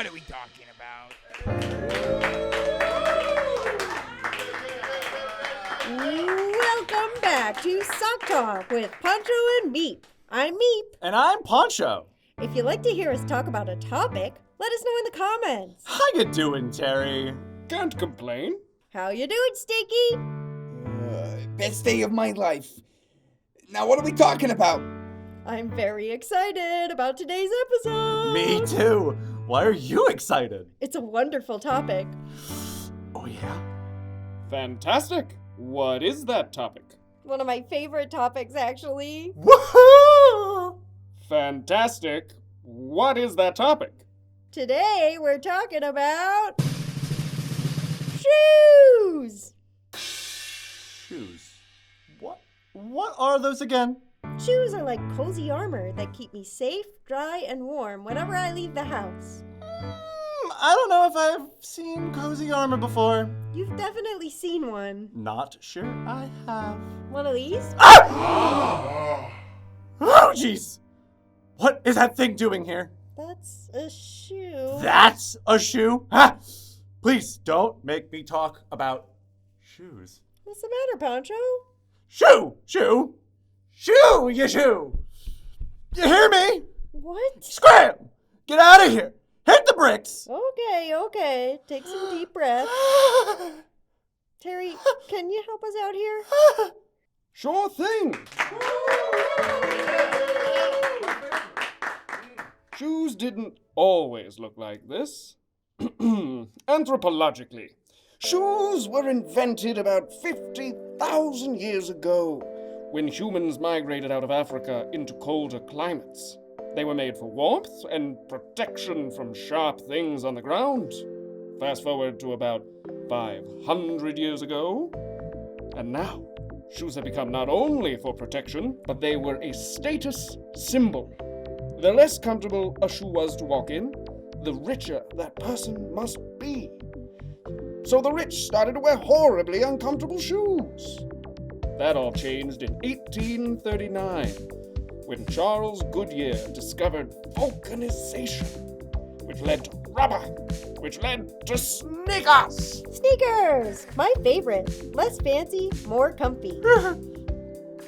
What are we talking about? Welcome back to Sock Talk with Poncho and Meep. I'm Meep. And I'm Poncho. If you'd like to hear us talk about a topic, let us know in the comments. How you doing, Terry? Can't complain. How you doing, Stinky? Best day of my life. Now, what are we talking about? I'm very excited about today's episode. Me too. Why are you excited? It's a wonderful topic. Oh, yeah? Fantastic. What is that topic? One of my favorite topics, actually. Woohoo! Fantastic. What is that topic? Today, we're talking about shoes. Shoes. What are those again? Shoes are like cozy armor that keep me safe, dry, and warm whenever I leave the house. I don't know if I've seen cozy armor before. You've definitely seen one. Not sure I have. One of these? Ah! Oh, jeez! What is that thing doing here? That's a shoe. That's a shoe? Ha! Please don't make me talk about shoes. What's the matter, Poncho? Shoo! Shoo! Shoo, you shoo! You hear me? What? Scram! Get out of here! Hit the bricks! Okay. Take some deep breaths. Terry, can you help us out here? Sure thing. Shoes didn't always look like this. Anthropologically, shoes were invented about 50,000 years ago when humans migrated out of Africa into colder climates. They were made for warmth and protection from sharp things on the ground. Fast forward to about 500 years ago, and now shoes have become not only for protection, but they were a status symbol. The less comfortable a shoe was to walk in, the richer that person must be. So the rich started to wear horribly uncomfortable shoes. That all changed in 1839, when Charles Goodyear discovered vulcanization, which led to rubber, which led to sneakers. Sneakers! My favorite. Less fancy, more comfy.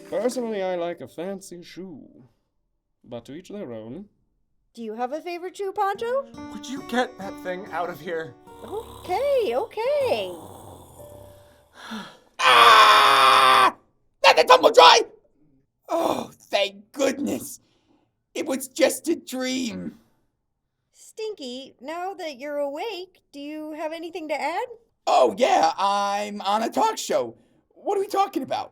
Personally, I like a fancy shoe, but to each their own. Do you have a favorite shoe, Poncho? Would you get that thing out of here? Okay. Ah! Let the tumble dry! Oh, thank goodness. It was just a dream. Stinky, now that you're awake, do you have anything to add? Oh, yeah, I'm on a talk show. What are we talking about?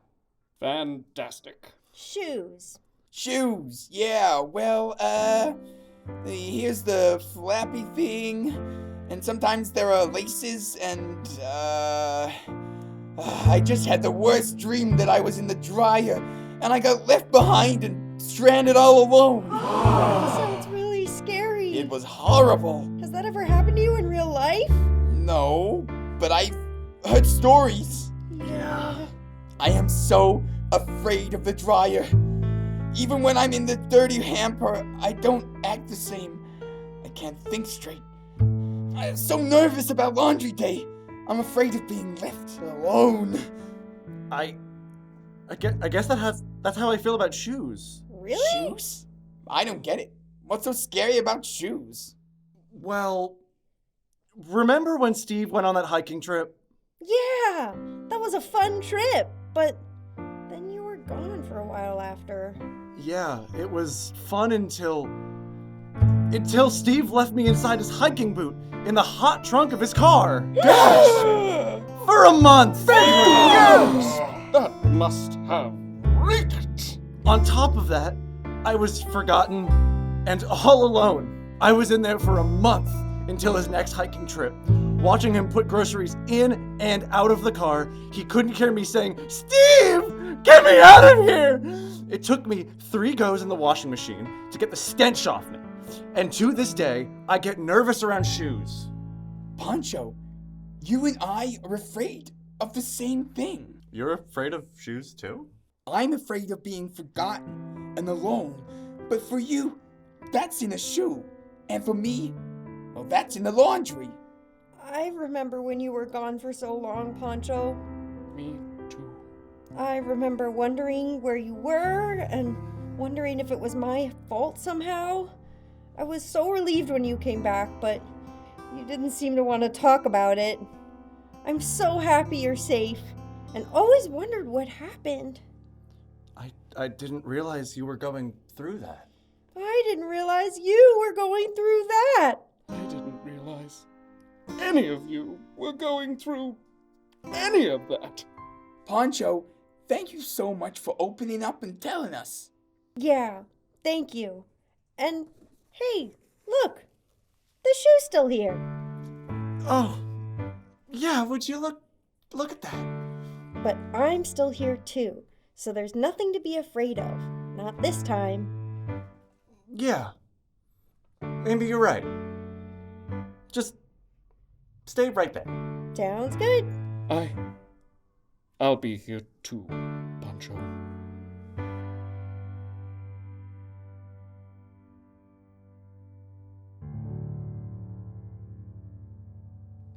Fantastic. Shoes. Shoes. Yeah, well, here's the flappy thing. And sometimes there are laces and, I just had the worst dream that I was in the dryer and I got left behind and stranded all alone. That sounds really scary. It was horrible. Has that ever happened to you in real life? No, but I've heard stories. Yeah. I am so afraid of the dryer. Even when I'm in the dirty hamper, I don't act the same. I can't think straight. I'm so nervous about laundry day. I'm afraid of being left alone. I guess that's how I feel about shoes. Really? Shoes? I don't get it. What's so scary about shoes? Well, remember when Steve went on that hiking trip? Yeah, that was a fun trip, but then you were gone for a while after. Yeah, it was fun until Steve left me inside his hiking boot in the hot trunk of his car. For a month! That must have reeked. On top of that, I was forgotten and all alone. I was in there for a month until his next hiking trip. Watching him put groceries in and out of the car, he couldn't hear me saying, "Steve, get me out of here!" It took me 3 goes in the washing machine to get the stench off me. And to this day, I get nervous around shoes. Poncho, you and I are afraid of the same thing. You're afraid of shoes too? I'm afraid of being forgotten and alone. But for you, that's in a shoe. And for me, Well, that's in the laundry. I remember when you were gone for so long, Poncho. Me too. I remember wondering where you were and wondering if it was my fault somehow. I was so relieved when you came back, but you didn't seem to want to talk about it. I'm so happy you're safe and always wondered what happened. I didn't realize you were going through that. I didn't realize you were going through that. I didn't realize any of you were going through any of that. Poncho, thank you so much for opening up and telling us. Yeah, thank you. And hey, look, the shoe's still here. Oh, yeah, would you look at that? But I'm still here too, so there's nothing to be afraid of. Not this time. Yeah. Maybe you're right. Just stay right there. Sounds good. I'll be here too, Poncho.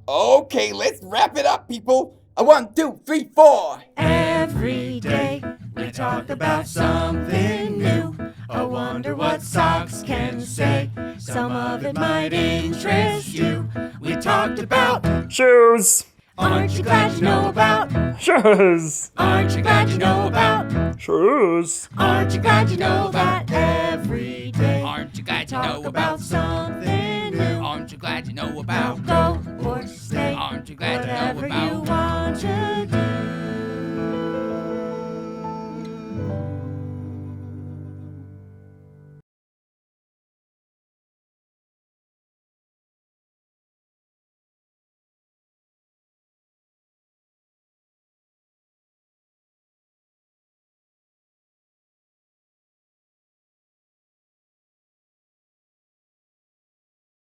Okay, let's wrap it up, people. 1, 2, 3, 4. Every day we talk about something new. I wonder what socks can say. Some of it might interest you. We talked about Shoes! aren't you glad you know about? Shoes! Aren't you glad you know about? Shoes! Aren't you glad you know that every day? Aren't you glad you Talk know about about? something new. Aren't you glad you know about?